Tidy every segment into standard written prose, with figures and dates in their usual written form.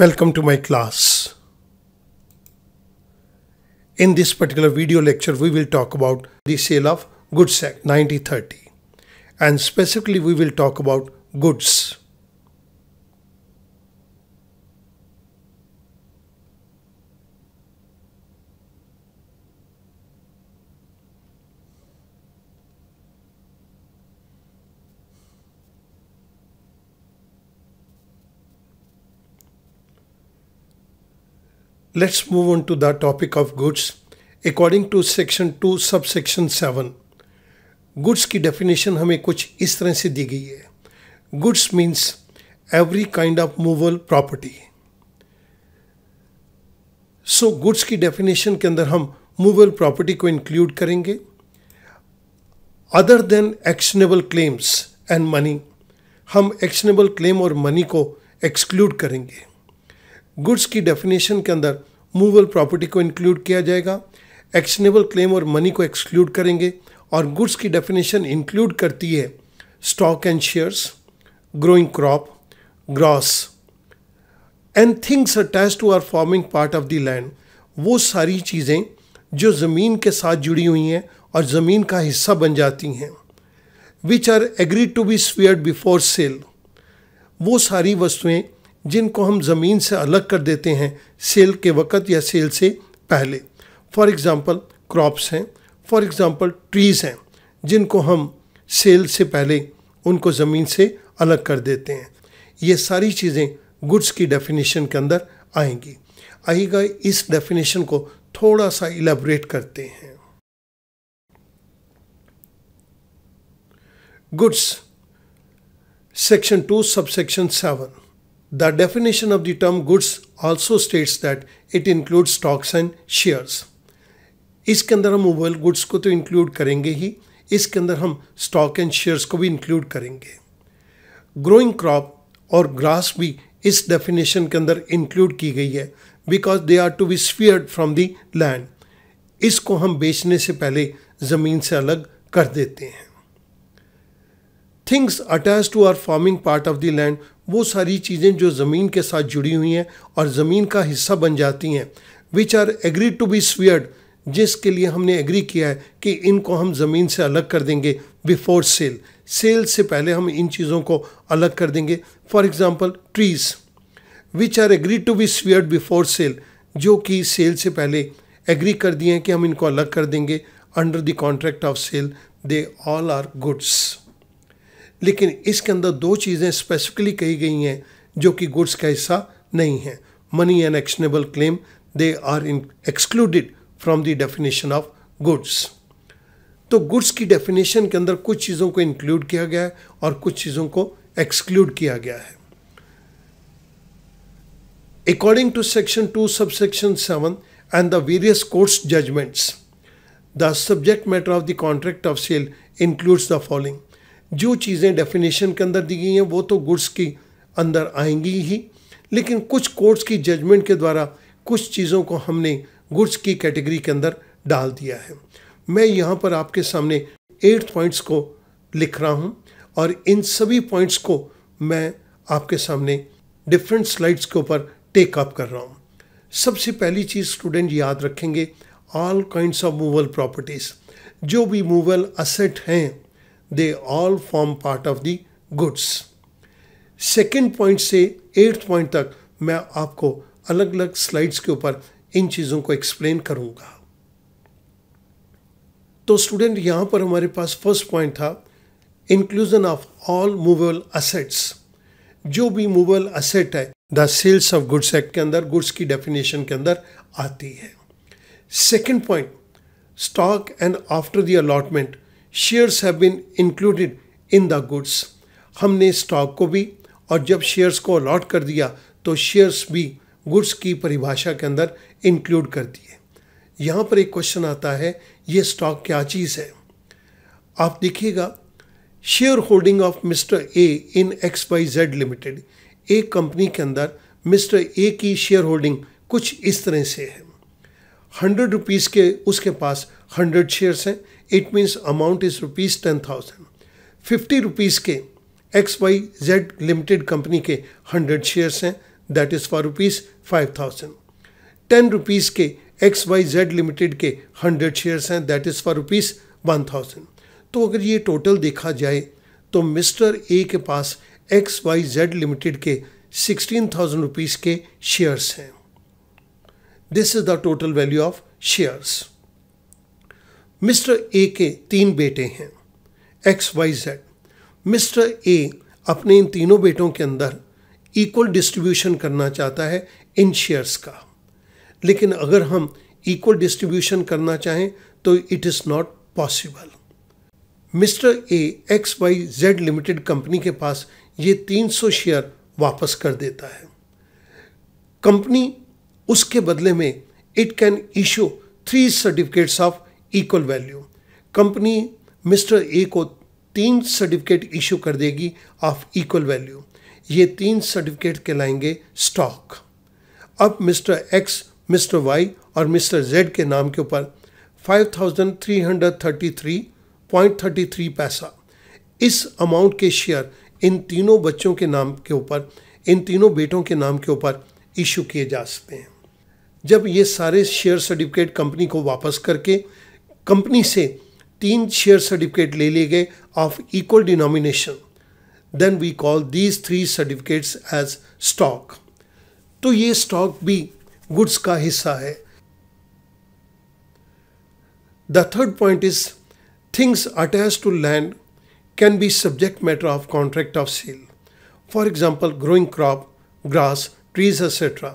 Welcome to my class. In this particular video lecture, we will talk about the Sale of Goods Act 1930, and specifically we will talk about goods. Let's move on to the topic of goods. According to section 2 subsection 7, goods की definition हमें कुछ इस तरह से दी गई है. Goods means every kind of movable property. So goods की definition के अंदर हम movable property को include करेंगे. Other than actionable claims and money, हम actionable claim और money को exclude करेंगे. गुड्स की डेफिनेशन के अंदर मूवेबल प्रॉपर्टी को इंक्लूड किया जाएगा, एक्शनेबल क्लेम और मनी को एक्सक्लूड करेंगे. और गुड्स की डेफिनेशन इंक्लूड करती है stock and shares, growing crop, grass and things attached to or forming part of the land. वो सारी चीज़ें जो ज़मीन के साथ जुड़ी हुई हैं और ज़मीन का हिस्सा बन जाती हैं. Which are agreed to be severed before sale. वो सारी वस्तुएं जिनको हम ज़मीन से अलग कर देते हैं सेल के वक़्त या सेल से पहले. फॉर एग्ज़ाम्पल क्रॉप्स हैं, फॉर एग्ज़ाम्पल ट्रीज़ हैं, जिनको हम सेल से पहले उनको ज़मीन से अलग कर देते हैं. ये सारी चीज़ें गुड्स की डेफिनेशन के अंदर आएंगी. आइएगा इस डेफिनेशन को थोड़ा सा इलेबोरेट करते हैं. Goods section 2 subsection 7. The definition of the term goods also states that it includes stocks and shares. इसके अंदर हम मूवेबल गुड्स को तो इंक्लूड करेंगे ही, इसके अंदर हम स्टॉक एंड शेयर्स को भी इंक्लूड करेंगे. ग्रोइंग क्रॉप और ग्रास भी इस डेफिनेशन के अंदर इंक्लूड की गई है because they are to be severed from the land. इसको हम बेचने से पहले ज़मीन से अलग कर देते हैं. Things attach to or forming part of the land, वो सारी चीज़ें जो ज़मीन के साथ जुड़ी हुई हैं और ज़मीन का हिस्सा बन जाती हैं. Which are agreed to be severed, जिसके लिए हमने एग्री किया है कि इनको हम ज़मीन से अलग कर देंगे बिफोर सेल. सेल से पहले हम इन चीज़ों को अलग कर देंगे. For example trees which are agreed to be severed before sale, जो कि सेल से पहले एग्री कर दिए हैं कि हम इनको अलग कर देंगे under the contract of sale. They all are goods. लेकिन इसके अंदर दो चीज़ें स्पेसिफिकली कही गई हैं जो कि गुड्स का हिस्सा नहीं है. Money and actionable claim, they are excluded from the definition of goods. तो गुड्स की डेफिनेशन के अंदर कुछ चीज़ों को इंक्लूड किया गया है और कुछ चीज़ों को एक्सक्लूड किया गया है. According to section 2 subsection 7 and the various courts judgments, the subject matter of the contract of sale includes the following. जो चीज़ें डेफिनेशन के अंदर दी गई हैं वो तो गुड्स की अंदर आएंगी ही, लेकिन कुछ कोर्ट्स की जजमेंट के द्वारा कुछ चीज़ों को हमने गुड्स की कैटेगरी के अंदर डाल दिया है. मैं यहाँ पर आपके सामने 8 पॉइंट्स को लिख रहा हूँ और इन सभी पॉइंट्स को मैं आपके सामने डिफरेंट स्लाइड्स के ऊपर टेक अप कर रहा हूँ. सबसे पहली चीज़ स्टूडेंट याद रखेंगे, all kinds of movable properties, जो भी मूवेबल असेट हैं they all form part of the goods. Second point से 8th पॉइंट तक मैं आपको अलग अलग स्लाइड्स के ऊपर इन चीज़ों को एक्सप्लेन करूंगा. तो स्टूडेंट यहाँ पर हमारे पास फर्स्ट पॉइंट था inclusion of all movable assets. जो भी मूवेबल असेट है the sales of goods act के अंदर गुड्स की डेफिनेशन के अंदर आती है. Second point, stock and after the allotment shares have been included in the goods. हमने स्टॉक को भी और जब शेयर्स को अलॉट कर दिया तो शेयर्स भी गुड्स की परिभाषा के अंदर इंक्लूड कर दिए. यहाँ पर एक क्वेश्चन आता है, ये स्टॉक क्या चीज़ है? आप देखिएगा, share holding of mister A in XYZ limited. एक कंपनी के अंदर मिस्टर ए की शेयर होल्डिंग कुछ इस तरह से है. 100 रुपीज़ के उसके पास 100 शेयर्स हैं. It means amount is ₹10,000. 50 rupees के XYZ लिमिटेड कंपनी के 100 शेयर्स हैं. That is for ₹5,000। 10 रुपीज़ के XYZ लिमिटेड के 100 शेयर्स हैं, दैट इज़ फॉर ₹1,000। तो अगर ये टोटल देखा जाए तो मिस्टर ए के पास XYZ लिमिटेड के 16,000 रुपीज़ के शेयर्स हैं। This is the total value of shares. Mister A के 3 बेटे हैं XYZ। मिस्टर ए अपने इन तीनों बेटों के अंदर इक्वल डिस्ट्रीब्यूशन करना चाहता है इन शेयर्स का, लेकिन अगर हम इक्वल डिस्ट्रीब्यूशन करना चाहें तो it is not possible. Mister A XYZ limited company के पास ये 300 शेयर वापस कर देता है। कंपनी उसके बदले में it can issue 3 certificates of equal value. Company mister A को 3 सर्टिफिकेट इशू कर देगी ऑफ इक्वल वैल्यू। ये 3 सर्टिफिकेट कहलाएंगे स्टॉक। अब मिस्टर एक्स, मिस्टर वाई और मिस्टर जेड के नाम के ऊपर 5,333.33 पैसा इस अमाउंट के शेयर इन तीनों बच्चों के नाम के ऊपर, इन तीनों बेटों के नाम के ऊपर इशू किए जा सकते हैं। जब ये सारे शेयर सर्टिफिकेट कंपनी को वापस करके कंपनी से 3 शेयर सर्टिफिकेट ले लिए गए of equal denomination, then we call these 3 certificates as stock. तो ये स्टॉक भी गुड्स का हिस्सा है। The third point is things attached to land can be subject matter of contract of sale. For example, growing crop, grass, trees, etc.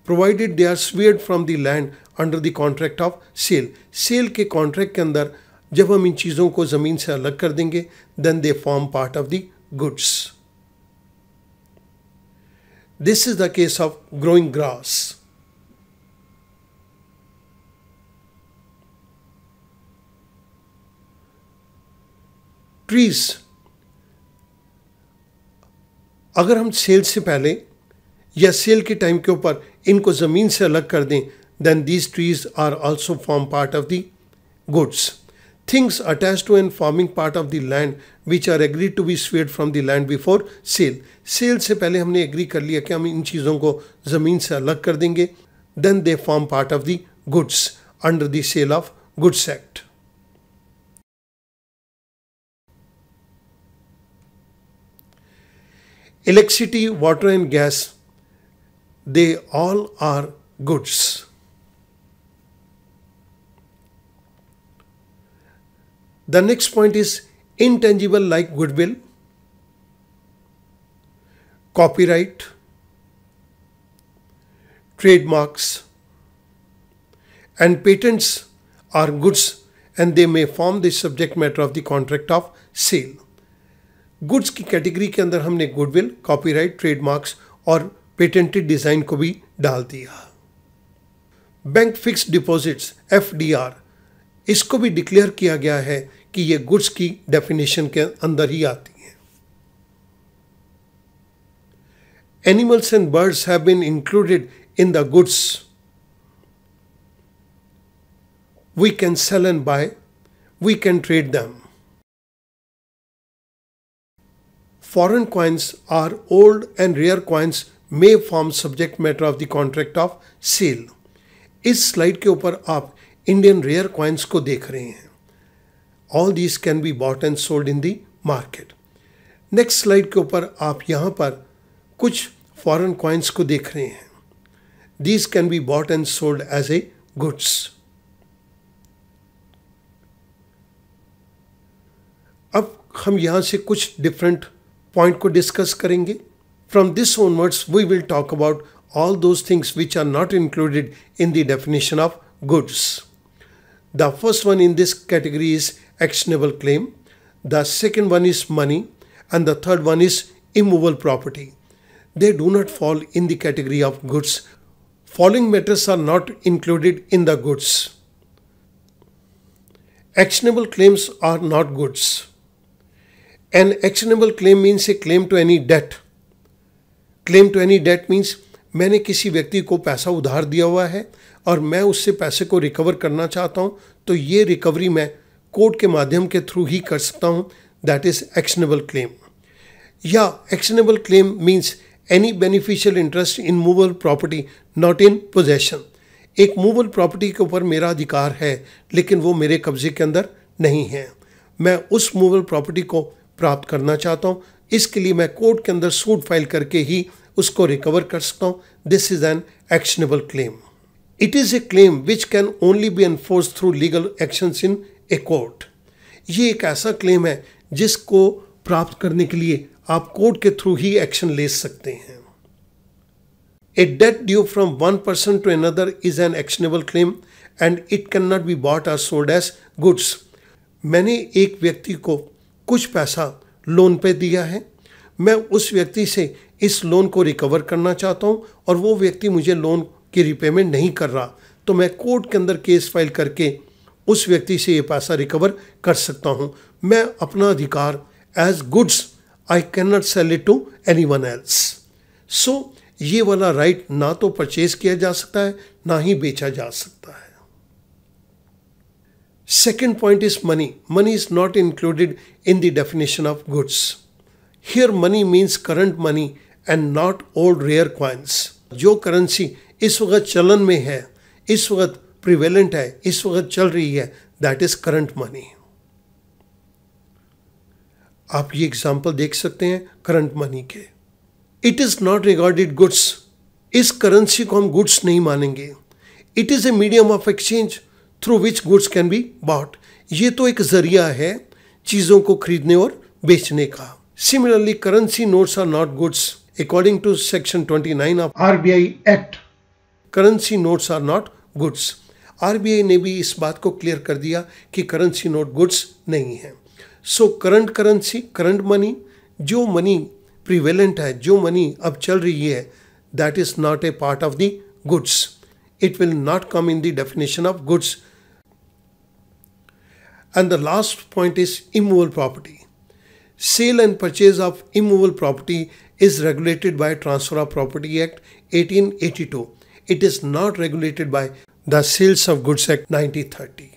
provided they are swayed from the land under the contract of sale. Sale के contract के अंदर जब हम इन चीज़ों को ज़मीन से अलग कर देंगे, then they form part of the goods. This is the case of growing grass. Trees, अगर हम सेल से पहले या सेल के टाइम के ऊपर इनको ज़मीन से अलग कर दें, then these trees are also form part of the goods. Things attach to and forming part of the land which are agreed to be severed from the land before sale. Sale से पहले हमने agree कर लिया कि हम इन चीज़ों को ज़मीन से अलग कर देंगे, then they form part of the goods under the sale of goods act. Electricity, water and gas, they all are goods. The next point is intangible like goodwill, copyright, trademarks and patents are goods and they may form the subject matter of the contract of sale. Goods की category के अंदर हमने goodwill, copyright, trademarks और patented design को भी डाल दिया। Bank fixed deposits FDR, इसको भी डिक्लेयर किया गया है कि ये गुड्स की डेफिनेशन के अंदर ही आती हैं। Animals and birds have been included in the goods we can sell and buy, we can trade them. Foreign coins or old and rare coins may form subject matter of the contract of sale. इस slide के ऊपर आप Indian rare coins को देख रहे हैं। All these can be bought and sold in the market. Next slide के ऊपर आप यहाँ पर कुछ फॉरेन कॉइन्स को देख रहे हैं। These can be bought and sold as a goods. अब हम यहाँ से कुछ डिफरेंट पॉइंट को डिस्कस करेंगे। From this onwards, we will talk about all those things which are not included in the definition of goods. The first one in this category is actionable claim. The second one is money. And the third one is immovable property. They do not fall in the category of goods. Following matters are not included in the goods. Actionable claims are not goods. An actionable claim means a claim to any debt. Claim to any debt means मैंने किसी व्यक्ति को पैसा उधार दिया हुआ है और मैं उससे पैसे को रिकवर करना चाहता हूँ, तो ये रिकवरी मैं कोर्ट के माध्यम के थ्रू ही कर सकता हूँ। That is actionable claim. या actionable claim means any beneficial interest in movable property not in possession. एक मूवेबल प्रॉपर्टी के ऊपर मेरा अधिकार है लेकिन वो मेरे कब्जे के अंदर नहीं है, मैं उस मूवेबल प्रॉपर्टी को प्राप्त करना चाहता हूँ, इसके लिए मैं कोर्ट के अंदर सूट फाइल करके ही उसको रिकवर कर सकता हूँ। This is an actionable claim. It is a claim which can only be enforce through legal actions in a court. ये एक ऐसा क्लेम है जिसको प्राप्त करने के लिए आप कोर्ट के थ्रू ही एक्शन ले सकते हैं। A debt due from one person to another is an actionable claim and it cannot be bought or sold as goods. मैंने एक व्यक्ति को कुछ पैसा लोन पे दिया है, मैं उस व्यक्ति से इस लोन को रिकवर करना चाहता हूँ और वो व्यक्ति मुझे लोन की रिपेमेंट नहीं कर रहा, तो मैं कोर्ट के अंदर केस फाइल करके उस व्यक्ति से ये पैसा रिकवर कर सकता हूँ। मैं अपना अधिकार as goods I can not sell it to anyone else. So ये वाला राइट ना तो परचेज किया जा सकता है ना ही बेचा जा सकता है। Second point is money. Money is not included in the definition of goods. Here money means current money and not old rare coins. जो करेंसी इस वक्त चलन में है, इस वक्त प्रिवेलेंट है, इस वक्त चल रही है, दैट इज करंट मनी। आप ये एग्जाम्पल देख सकते हैं करंट मनी के। It is not regarded goods. इस करेंसी को हम गुड्स नहीं मानेंगे। It is a medium of exchange through which goods can be bought. ये तो एक जरिया है चीज़ों को खरीदने और बेचने का। Similarly currency notes are not goods according to section 29 of RBI act. Currency notes are not goods. RBI ने भी इस बात को क्लियर कर दिया कि करेंसी नोट गुड्स नहीं है। So current currency, current money, जो मनी प्रिवेलेंट है, जो मनी अब चल रही है, that is not a part of the goods. It will not come in the definition of goods. And the last point is immovable property. Sale and purchase of immovable property is regulated by transfer of property act 1882। It is not regulated by the sales of goods act 1930।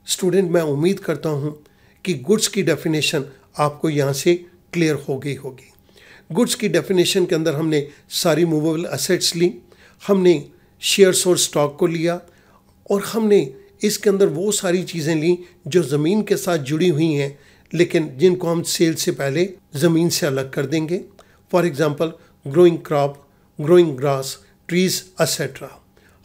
Student, मैं उम्मीद करता हूँ कि goods की definition आपको यहाँ से clear हो गई होगी। गुड्स की डेफिनेशन के अंदर हमने सारी मूवेबल एसेट्स ली, हमने शेयर्स और स्टॉक को लिया और हमने इसके अंदर वो सारी चीज़ें ली जो ज़मीन के साथ जुड़ी हुई हैं लेकिन जिनको हम सेल से पहले ज़मीन से अलग कर देंगे। For example growing crop, growing grass, trees et cetera.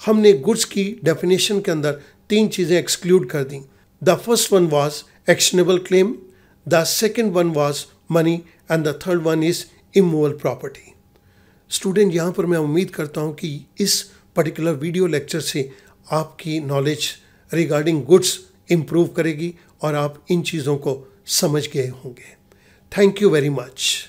हमने गुड्स की डेफिनेशन के अंदर 3 चीज़ें एक्सक्लूड कर दी। The first one was actionable claim, the second one was money and the third one is immovable property. Student, यहाँ पर मैं उम्मीद करता हूँ कि इस पर्टिकुलर वीडियो लेक्चर से आपकी नॉलेज रिगार्डिंग गुड्स इम्प्रूव करेगी और आप इन चीज़ों को समझ गए होंगे। Thank you very much.